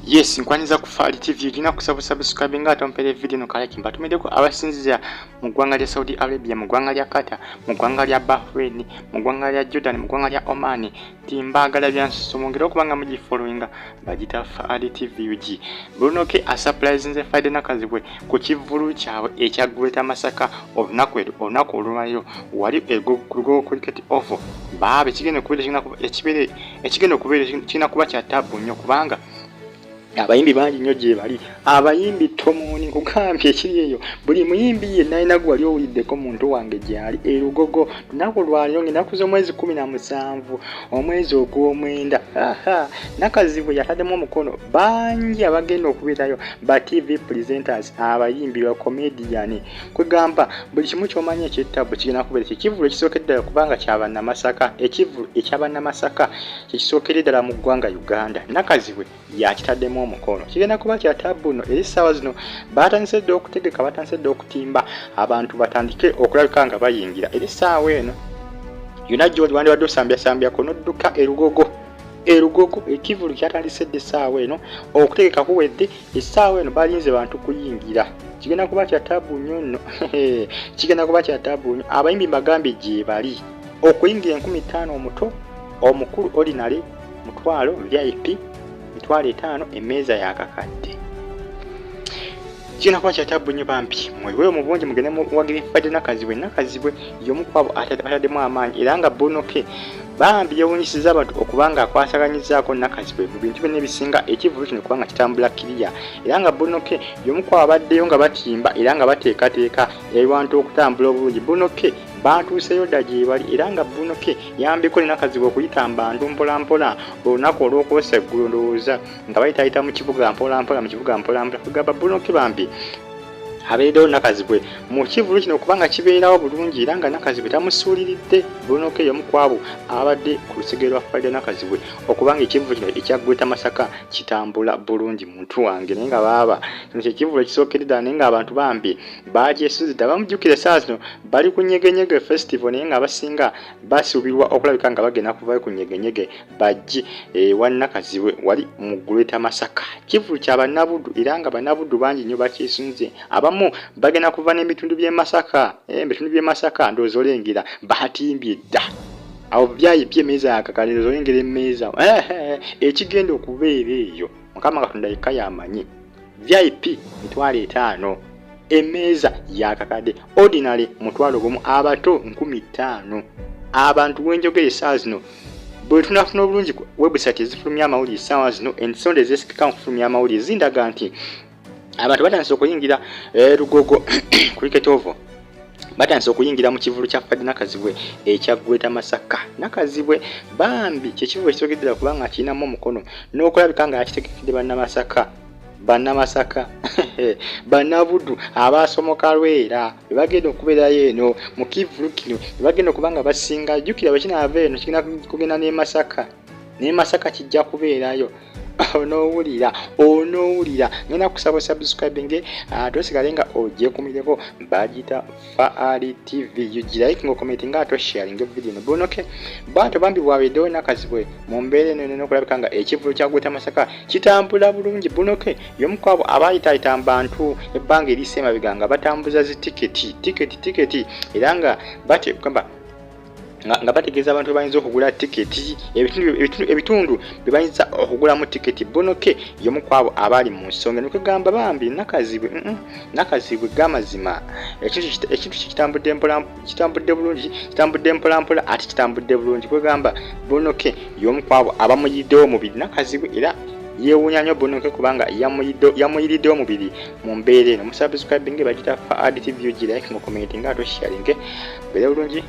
Yes, nkwaniza ku Faridah TV lina kusaba subscribe nga tompere video no kale kimba tumedeko abasinzira mu ggwanga lya Saudi Arabia, mu ggwanga lya Qatar, mu ggwanga lya Bahrain, mu ggwanga lya Jordan, mu ggwanga lya Oman. Timbagala byansuso mongera okubanga mugi followinga bagita Faridah TV UG. Bunoke a surprise nze Faridah Nakazibwe ku kivulu kyawe ekyagweta Masaka olunaku olwayo wali Lugogo cricket off. Baabe kigenda kubeera kina kuba kya tabu nnyo kubanga abayimbi bangi nnyo gye bali abayimbi tomoni kugambye Ekiliiyo buli muyimbi yenna alina gwali owuliddeko muntu wange gyali Lugogo lunaku lwaliro ng'ennaku z'omwezi 17 omwezi ogw'omwenda Nakazibwe yataddemu omukono bangi abagenda okubeerayo ba TV presenters abayimbi ba comedian kwegamba buli kimu ky'omanyi ekyettabu kigenda kubeera ekivulu ekisookedde ddala kubanga ky'abannamasaka ekivulu eky'abannamasaka kyekisookedde ddala mu ggwanga Uganda Nakazibwe yakitaddemu omukono kigenda kuba kya tabu no eri ssaawa zino batandise dde okutegeka batandise dde okutimba abantu batandike okulabika nga bayingira eri ssaawa eno yonna gy'oli wandibadde osambya konodduka Lugogo ekivulu kyatandise dde essaawa eno okutegeka kuwedde essaawa eno balinze bantu kuyingira kigenda kuba kya tabu nnyo nno kigenda kuba kya tabu nnyo abayimbi bagambye gye bali okuyingira 5000 omuto omukulu ordinary mutwalo VIP 5 emmeeza yakakadde kina kwa kyatabu nnyo bambi mwewe omubungi mugende muwagire Faridah Nakazibwe y'omu kwabo ataddemu amaanyi era nga Bunoke bambi yewunyisiza abantu okubanga akwasaganyizaako Nakazibwe mu bintu byonna ebisinga ekivulu kino kubanga kitambula kiriya era nga Bunoke y'omu kwabo abaddeyo nga batimba era nga bateekateeka ebiwantu okutambula obulungi Bunoke batuuseyo dda gye bali era nga Bunoke yambeko ne Nakazibwe okuyita Abantu mpolampola olunaku olw'okwosa eggulu ndowooza nga bayitayita mu kibuga mpolampola kugamba Bunoke bambi abeerewo Nakazibwe mu kivulu kino kubanga kibeerawo bulungi era nga Nakazibwe tamusuuliridde Bunoke y'omu kwabo abadde ku lusegere lwa Faridah Nakazibwe okubanga ekivulu kino ekyagweta Masaka kitambula bulungi muntu wange naye nga baaba kino kyekivulu ekisookedde ddala naye nga abantu bambi bagyesuzidde bamujjukire saa zino bali ku nyegenyege festival naye nga abasinga basuubirwa okulabika nga bagenda kuvayo ku nyegenyege bajje wa Nakazibwe wali mu gweta Masaka kivulu kya bannabuddu era nga bannabuddu bangi nnyo bakyesunze abamu bagenda kuva n'ebitundu by'e Masaka ndowooza olengera batimbye dda awo byayipye emmeeza yakakale ndowooza olengera emmeeza ekigenda okubeera eyo Mukama Katonda yekka yamanyi VIP 5,000 emmeeza yakakadde ordinary 1,000 abato 5000 abantu wenjogere saa zino bwe tunafuna obulungi website ezifulumya amawulire ssaawa zino ensonda ezeesigika mu kufulumya amawulire zindaga nti abantu batandise okuyingira Lugogo cricket oval batandise okuyingira mu kivulu kya Faridah Nakazibwe ekyagweta Masaka Nakazibwe bambi kyekivulu ekisookeddera kubanga kirinamu omukono n'okulabika nga yakitegekedde bannamasaka bannabuddu abasomoka lwera bebagenda okubeerayo eno mu kivulu kino bebagenda okubanga basinga jjukira bakinaava eno kigenda kugenda n'e Masaka kijja kubeerayo onoowulira ngenda kusaba subscribing tosigale nga ogyekumireko bagita Faridah TV like ngo comment nga ato sharing video no Bunoke bantu bambi bwawedewo Nakazibwe mu mbeera eno n'okulabika nga ekivulu kyagweta Masaka kitambula bulungi Bunoke y'omu kwabo abayitayita Abantu ebbanga erisa emabega nga batambuza zi tiketi era nga nga bategeeza abantu bayinza okugula tiketi ebitundu bebayinza okugulamu tiketi Bunoke y'omu kwabo abali mu nsonga nikugamba bambi Nakazibwe gamazima ekintu kitambudde mpolampola ate kitambudde bulungi kwegamba Bunoke y'omu kwabo abamuyiddewo omubiri Nakazibwe era yeewuunya nnyo Bunoke kubanga yamuyiriddewo omubiri mu mbeera eno musubscribing bagita Faridah TV like ngo comment nga ato sharing bere bulungi